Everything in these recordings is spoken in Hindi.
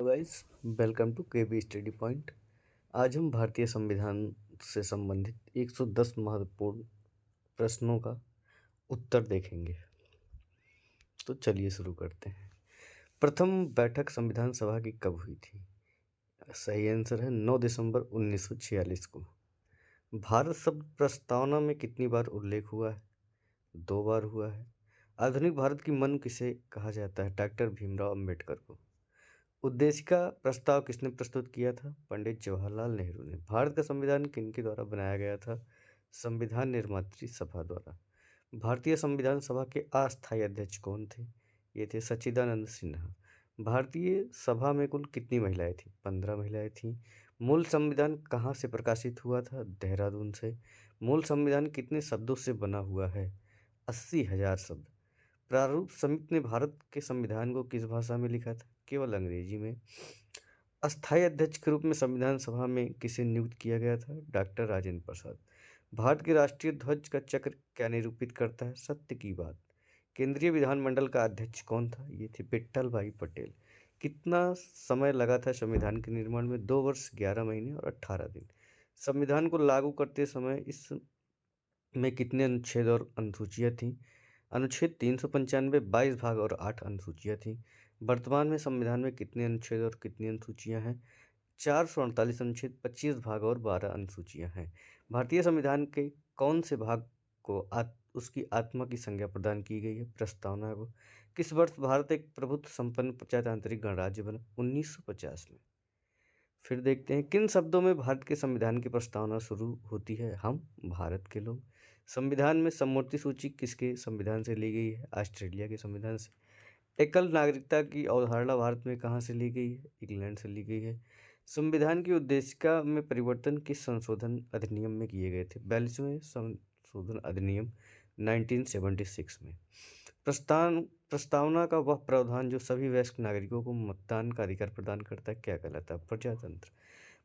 Guys, welcome to KB study point. आज हम भारतीय संविधान से संबंधित 110 महत्वपूर्ण प्रश्नों का उत्तर देखेंगे। तो चलिए शुरू करते हैं। प्रथम बैठक संविधान सभा की कब हुई थी? सही आंसर है 9 दिसंबर 1946 को। भारत शब्द प्रस्तावना में कितनी बार उल्लेख हुआ है? 2 बार हुआ है। आधुनिक भारत की मन किसे कहा जाता है? डॉक्टर भीमराव अंबेडकर को। उद्देशिका प्रस्ताव किसने प्रस्तुत किया था? पंडित जवाहरलाल नेहरू ने। भारत का संविधान किनके द्वारा बनाया गया था? संविधान निर्मात्री सभा द्वारा। भारतीय संविधान सभा के अस्थायी अध्यक्ष कौन थे? ये थे सच्चिदानंद सिन्हा। भारतीय सभा में कुल कितनी महिलाएं थीं? 15 महिलाएं थीं। मूल संविधान कहाँ से प्रकाशित हुआ था? देहरादून से। मूल संविधान कितने शब्दों से बना हुआ है? 80,000 शब्द। प्रारूप समिति ने भारत के संविधान को किस भाषा में लिखा था? केवल अंग्रेजी में। अस्थायी अध्यक्ष के रूप में संविधान सभा में किसे नियुक्त किया गया था? डॉक्टर राजेंद्र प्रसाद। भारत के राष्ट्रीय ध्वज का चक्र क्या निरूपित करता है? सत्य की बात। केंद्रीय विधानमंडल का अध्यक्ष कौन था? ये थे विट्ठल भाई पटेल। कितना समय लगा था संविधान के निर्माण में? 2 वर्ष 11 महीने और 18 दिन। संविधान को लागू करते समय इस में कितने अनुच्छेद और अनुसूचियाँ थीं? अनुच्छेद 395, 22 भाग और 8 अनुसूचियाँ थीं। वर्तमान में संविधान में कितने अनुच्छेद और कितनी अनुसूचियाँ हैं? 448 अनुच्छेद, 25 भाग और 12 अनुसूचियाँ हैं। भारतीय संविधान के कौन से भाग को उसकी आत्मा की संज्ञा प्रदान की गई है? प्रस्तावना को। किस वर्ष भारत एक प्रभुत्व संपन्न प्रजातांत्रिक गणराज्य बना? 1950 में। फिर देखते हैं किन शब्दों में भारत के संविधान की प्रस्तावना शुरू होती है? हम भारत के लोग। संविधान में समवर्ती सूची किसके संविधान से ली गई है? ऑस्ट्रेलिया के संविधान से। एकल नागरिकता की अवधारणा भारत में कहाँ से ली गई है? इंग्लैंड से ली गई है। संविधान की उद्देशिका में परिवर्तन किस संशोधन अधिनियम में किए गए थे? 42वें संशोधन अधिनियम 1976 में। प्रस्तावना का वह प्रावधान जो सभी वयस्क नागरिकों को मतदान का अधिकार प्रदान करता है क्या कहलाता है? प्रजातंत्र।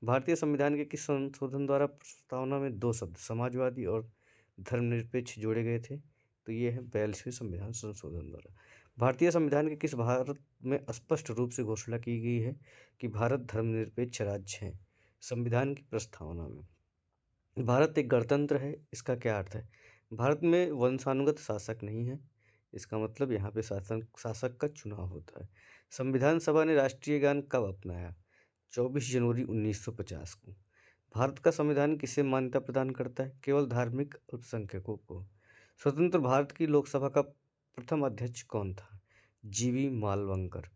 भारतीय संविधान के किस संशोधन द्वारा प्रस्तावना में 2 शब्द समाजवादी और धर्मनिरपेक्ष जोड़े गए थे? तो ये है 42वें संविधान संशोधन द्वारा। भारतीय संविधान के किस भारत में स्पष्ट रूप से घोषणा की गई है कि भारत धर्मनिरपेक्ष राज्य है? संविधान की प्रस्तावना में। भारत एक गणतंत्र है, इसका क्या अर्थ है? भारत में वंशानुगत शासक नहीं है, इसका मतलब यहाँ पे शासक का चुनाव होता है। संविधान सभा ने राष्ट्रीय गान कब अपनाया? 24 जनवरी 1950 को। भारत का संविधान किसे मान्यता प्रदान करता है? केवल धार्मिक अल्पसंख्यकों को। स्वतंत्र भारत की लोकसभा का प्रथम अध्यक्ष कौन था? जीवी मालवंकर।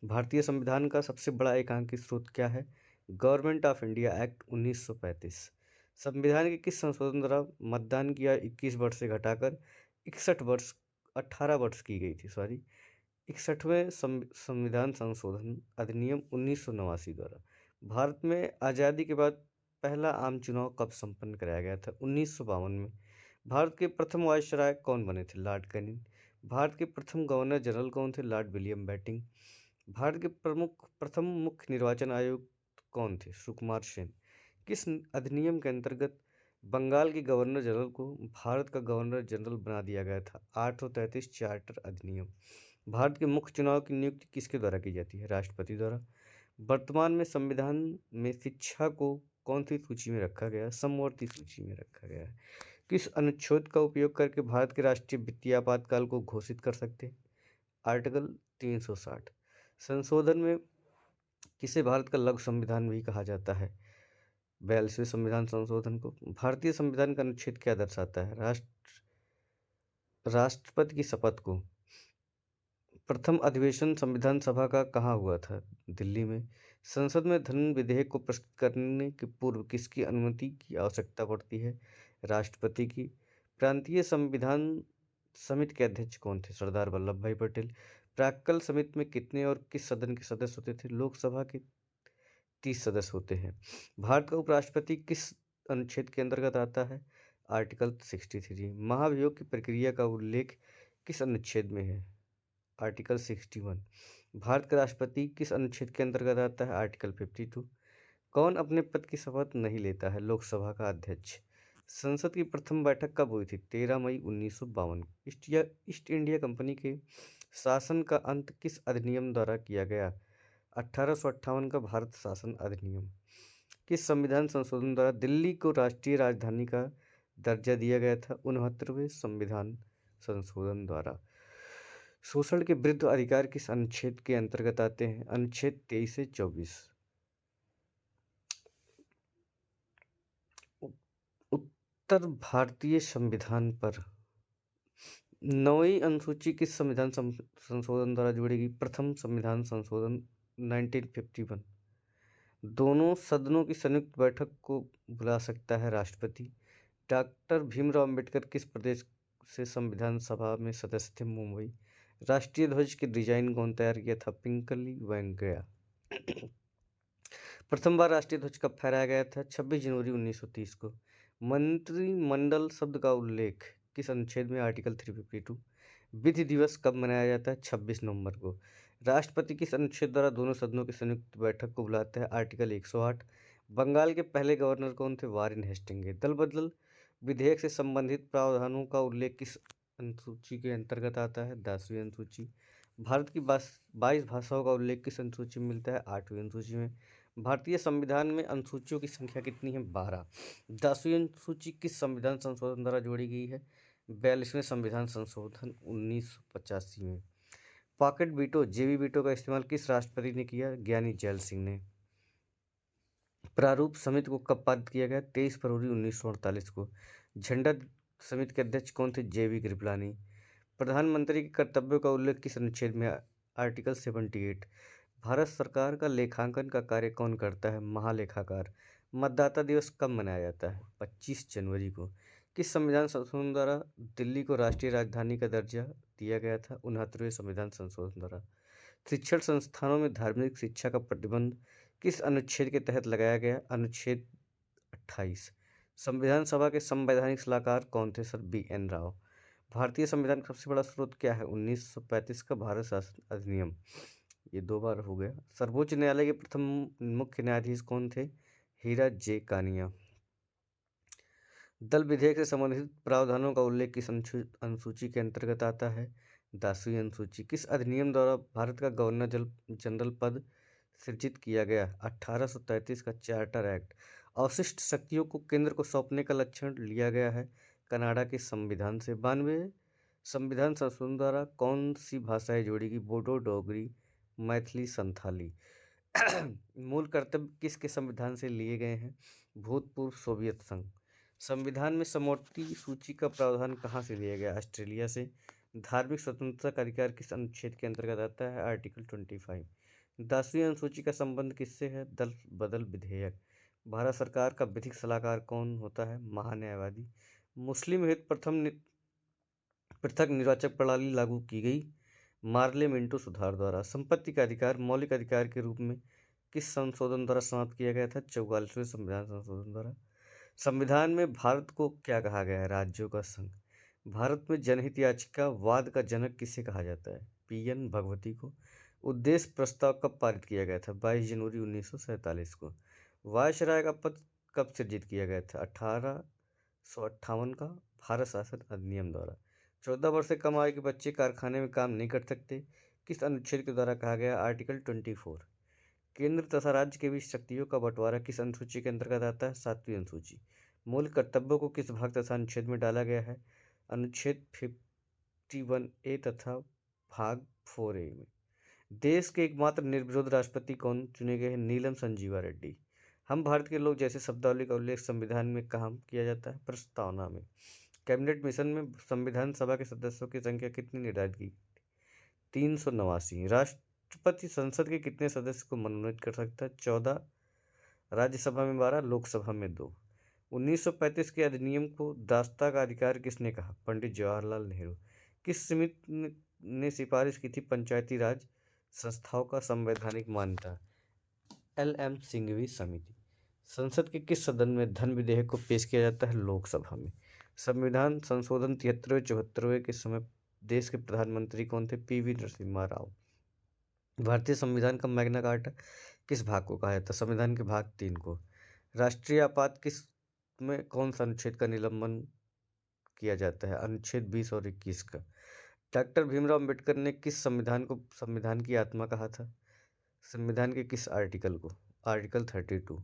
भारतीय संविधान का सबसे बड़ा एकांकी स्रोत क्या है? Government of India act 1935। संविधान के किस संशोधन द्वारा मतदान की आयु 21 वर्ष से घटाकर 18 वर्ष की गई थी? 61वें संविधान संशोधन अधिनियम 1989 द्वारा। भारत में आज़ादी के बाद पहला आम चुनाव कब संपन्न कराया गया था? 1952 में। भारत के प्रथम वायसराय कौन बने थे? Lord Canning. भारत के प्रथम गवर्नर जनरल कौन थे? Lord William Bentinck. भारत के प्रथम मुख्य निर्वाचन आयुक्त कौन थे? सुकुमार सेन। किस अधिनियम के अंतर्गत बंगाल के गवर्नर जनरल को भारत का गवर्नर जनरल बना दिया गया था? 833 चार्टर अधिनियम। भारत के मुख्य चुनाव की नियुक्ति किसके द्वारा की जाती है? राष्ट्रपति द्वारा। वर्तमान में संविधान में शिक्षा को कौन सी सूची में रखा गया है? समवर्ती सूची में रखा गया है। किस अनुच्छेद का उपयोग करके भारत के राष्ट्रीय वित्तीय आपातकाल को घोषित कर सकते हैं? आर्टिकल 360। संशोधन में किसे भारत का लघु संविधान भी कहा जाता है? 42वें संविधान संशोधन को। भारतीय संविधान का अनुच्छेद क्या दर्शाता है? राष्ट्रपति की शपथ को। प्रथम अधिवेशन संविधान सभा का कहाँ हुआ था? दिल्ली में। संसद में धन विधेयक को प्रस्तुत करने के पूर्व किसकी अनुमति की आवश्यकता पड़ती है? राष्ट्रपति की। प्रांतीय संविधान समिति के अध्यक्ष कौन थे? सरदार वल्लभ भाई पटेल। प्राक्कल समिति में कितने और किस सदन के सदस्य होते थे? लोकसभा के 30 सदस्य होते हैं। भारत का उपराष्ट्रपति किस अनुच्छेद के अंतर्गत आता है? आर्टिकल 63। महाभियोग की प्रक्रिया का उल्लेख किस अनुच्छेद में है? आर्टिकल 61। भारत का राष्ट्रपति किस अनुच्छेद के अंतर्गत आता है? आर्टिकल 52। कौन अपने पद की शपथ नहीं लेता है? लोकसभा का अध्यक्ष। संसद की प्रथम बैठक कब हुई थी? 13 मई 1952। ईस्ट इंडिया कंपनी के शासन का अंत किस अधिनियम द्वारा किया गया? 1858 का भारत शासन अधिनियम। किस संविधान संशोधन द्वारा दिल्ली को राष्ट्रीय राजधानी का दर्जा दिया गया था? 69वें संविधान संशोधन द्वारा। शोषण के विरुद्ध अधिकार किस अनुच्छेद के अंतर्गत आते हैं? अनुच्छेद 23 से 24। उत्तर भारतीय संविधान पर 9वीं अनुसूची किस संविधान संशोधन द्वारा जोड़ेगी? प्रथम संविधान संशोधन 1951। दोनों सदनों की संयुक्त बैठक को बुला सकता है राष्ट्रपति। डॉक्टर भीमराव अंबेडकर किस प्रदेश से संविधान सभा में सदस्य थे? मुंबई। राष्ट्रीय ध्वज के डिजाइन कौन तैयार किया था? पिंकली वेंकैया। प्रथम बार राष्ट्रीय ध्वज कब फहराया गया था? 26 जनवरी 1930 को। मंत्रिमंडल शब्द का उल्लेख किस अनुच्छेद में? आर्टिकल 352। विधि दिवस कब मनाया जाता है? 26 नवंबर को। राष्ट्रपति किस अनुच्छेद द्वारा दोनों सदनों की संयुक्त बैठक को बुलाते हैं? आर्टिकल 108। बंगाल के पहले गवर्नर कौन थे? Warren Hasting. दल बदल विधेयक से संबंधित प्रावधानों का उल्लेख किस अनुसूची के अंतर्गत आता है? 10वीं अनुसूची। भारत की 22 भाषाओं का उल्लेख किस अनुसूची में मिलता है? 8वीं अनुसूची में। भारतीय संविधान में अनुसूचियों की संख्या कितनी है? 12। 10वीं अनुसूची किस संविधान संशोधन द्वारा जोड़ी गई है? 42वें संविधान संशोधन 1985 में। पॉकेट वीटो जेबी वीटो का इस्तेमाल किस राष्ट्रपति ने किया? ज्ञानी जैल सिंह ने। प्रारूप समिति को कब पारित किया गया? 23 फरवरी 1948 को। झंडा समिति के अध्यक्ष कौन थे? जेबी कृपलानी। प्रधानमंत्री के कर्तव्यों का उल्लेख किस अनुच्छेद में? आर्टिकल 78। भारत सरकार का लेखांकन का कार्य कौन करता है? महालेखाकार। मतदाता दिवस कब मनाया जाता है? 25 जनवरी को। किस संविधान संशोधन द्वारा दिल्ली को राष्ट्रीय राजधानी का दर्जा दिया गया था? 69वें संविधान संशोधन द्वारा। शिक्षण संस्थानों में धार्मिक शिक्षा का प्रतिबंध किस अनुच्छेद के तहत लगाया गया? अनुच्छेद 28। संविधान सभा के संवैधानिक सलाहकार कौन थे? Sir BN Rao. भारतीय संविधान का सबसे बड़ा स्रोत क्या है? 1935 का भारत शासन अधिनियम। ये 2 बार हो गया। सर्वोच्च न्यायालय के प्रथम मुख्य न्यायाधीश कौन थे? हीरा J कानिया। दल विधेयक से संबंधित प्रावधानों का उल्लेख किस अनुसूची के अंतर्गत आता है? 10वीं अनुसूची। किस अधिनियम द्वारा भारत का गवर्नर जनरल पद सृजित किया गया? 1833 का चार्टर एक्ट। अवशिष्ट शक्तियों को केंद्र को सौंपने का लक्षण लिया गया है कनाडा के संविधान से। 92वें संविधान संशोधन द्वारा कौन सी भाषाएं जोड़ेगी? बोडो, डोगरी, मैथिली, संथाली। मूल कर्तव्य किसके संविधान से लिए गए हैं? भूतपूर्व सोवियत संघ। संविधान में समवर्ती सूची का प्रावधान कहाँ से लिया गया? ऑस्ट्रेलिया से। धार्मिक स्वतंत्रता का अधिकार किस अनुच्छेद के अंतर्गत आता है? आर्टिकल 25। 10वीं अनुसूची का संबंध किससे है? दल बदल विधेयक। भारत सरकार का विधिक सलाहकार कौन होता है? महान्यायवादी। मुस्लिम हेतु प्रथम पृथक निर्वाचक प्रणाली लागू की गई? मार्ले मिंटो सुधार द्वारा। संपत्ति का अधिकार मौलिक अधिकार के रूप में किस संशोधन द्वारा समाप्त किया गया था? 44वें संविधान संशोधन द्वारा। संविधान में भारत को क्या कहा गया है? राज्यों का संघ। भारत में जनहित याचिका वाद का जनक किसे कहा जाता है? PN भगवती को। उद्देश्य प्रस्ताव कब पारित किया गया था? 22 जनवरी 1947 को। वायसराय का पद कब सृजित किया गया था? 1858 का भारत शासन अधिनियम द्वारा। 14 वर्ष से कम आयु के बच्चे कारखाने में काम नहीं कर सकते, किस अनुच्छेद के द्वारा कहा गया? आर्टिकल 24। केंद्र तथा राज्य के बीच शक्तियों का बंटवारा किस अनुसूची के अंतर्गत आता है? 7वीं अनुसूची। मूल कर्तव्यों को किस भाग तथा अनुच्छेद में डाला गया है? अनुच्छेद 51A तथा भाग 4A में। देश के एकमात्र निर्विरोध राष्ट्रपति कौन चुने गए हैं? नीलम संजीवा रेड्डी। हम भारत के लोग जैसे शब्दावली का उल्लेख संविधान में कहाँ किया जाता है? प्रस्तावना में। कैबिनेट मिशन में संविधान सभा के सदस्यों की संख्या कितनी निर्धारित की? 389। राष्ट्रपति संसद के कितने सदस्य को मनोनीत कर सकता है? 14। राज्यसभा में 12, लोकसभा में 2। 1935 के अधिनियम को दासता का अधिकार किसने कहा? पंडित जवाहरलाल नेहरू। किस समिति ने सिफारिश की थी पंचायती राज संस्थाओं का संवैधानिक मान्यता? LM सिंघवी समिति। संसद के किस सदन में धन विधेयक को पेश किया जाता है? लोकसभा में। संविधान संशोधन 73वें 74वें के समय देश के प्रधानमंत्री कौन थे? PV नरसिम्हा राव। भारतीय संविधान का मैग्ना कार्टा किस भाग को कहा जाता है? संविधान के भाग 3 को। राष्ट्रीय आपात किस में कौन सा अनुच्छेद का निलंबन किया जाता है? अनुच्छेद 20 और 21 का। डॉक्टर भीमराव अंबेडकर ने किस संविधान को संविधान की आत्मा कहा था? संविधान के किस आर्टिकल को? आर्टिकल 32।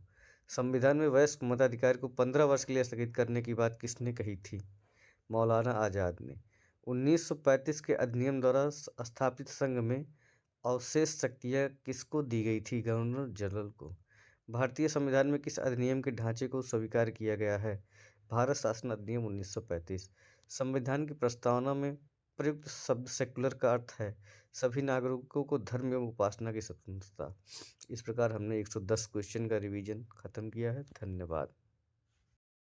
संविधान में वयस्क मताधिकार को 15 वर्ष के लिए स्थगित करने की बात किसने कही थी? मौलाना आज़ाद ने। 1935 के अधिनियम द्वारा स्थापित संघ में अवशेष शक्तियाँ किसको दी गई थी? गवर्नर जनरल को। भारतीय संविधान में किस अधिनियम के ढांचे को स्वीकार किया गया है? भारत शासन अधिनियम 1935। संविधान की प्रस्तावना में प्रयुक्त शब्द सेकुलर का अर्थ है सभी नागरिकों को धर्म एवं उपासना की स्वतंत्रता। इस प्रकार हमने 110 क्वेश्चन का रिवीजन खत्म किया है। धन्यवाद।